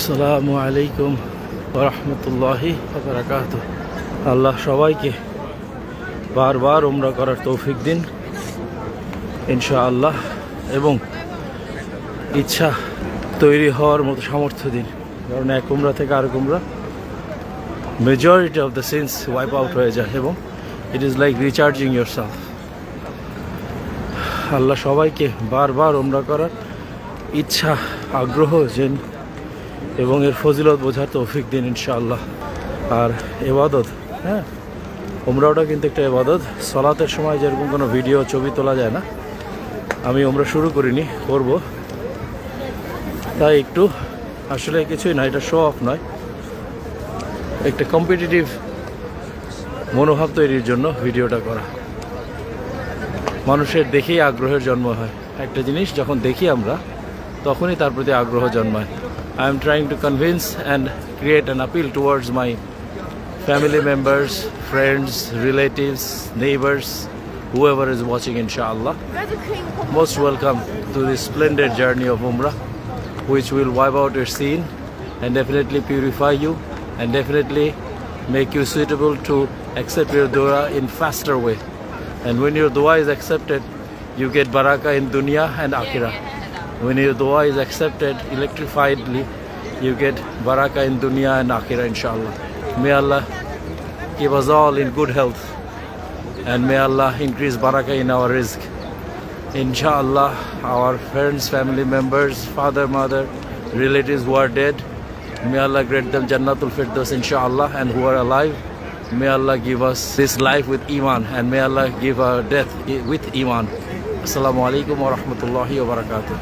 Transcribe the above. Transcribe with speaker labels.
Speaker 1: আসসালামু আলাইকুম ওয়া রাহমাতুল্লাহি ওয়া বারাকাতুহু। আল্লাহ সবাইকে বারবার উমরা করার তৌফিক দিন ইনশাআল্লাহ, এবং ইচ্ছা তৈরি হওয়ার মতো সামর্থ্য দিন। কারণ এক উমরা থেকে আরেক উমরা majority of the sins wipe out হয়ে যায়, এবং it is like recharging your self. Allah সবাইকে বারবার উমরা করার ইচ্ছা, আগ্রহ এবং এর ফজিলত বোঝার তৌফিক দিন ইনশাআল্লাহ। আর এবাদত, হ্যাঁ, উমরাটা কিন্তু একটা এবাদত। সলাতের সময় যেরকম কোনো ভিডিও ছবি তোলা যায় না, আমি উমরা শুরু করিনি, করব, তাই একটু আসলে কিছুই না, এটা শো অফ নয়, একটা কম্পিটিটিভ মনোভাব তৈরির জন্য ভিডিওটা করা। মানুষের দেখেই আগ্রহের জন্ম হয়। একটা জিনিস যখন দেখি আমরা, তখনই তার প্রতি আগ্রহ জন্মায়। I am trying to convince and create an appeal towards my family members, friends, relatives, neighbors, whoever is watching, inshallah. Most welcome to this splendid journey of Umrah, which will wipe out your sin and definitely purify you and definitely make you suitable to accept your dua in faster way. And when your dua is accepted, you get barakah in dunya and akhirah. When your dua is accepted electrifiedly, you get barakah in dunya and akhirah, inshallah. May Allah keep us all in good health, and may Allah increase barakah in our rizq. Inshallah, our friends, family members, father, mother, relatives who are dead, may Allah grant them Jannatul Firdaus, inshallah, and who are alive, may Allah give us this life with iman, and may Allah give our death with iman. Assalamu alaikum wa rahmatullahi wa barakatuh.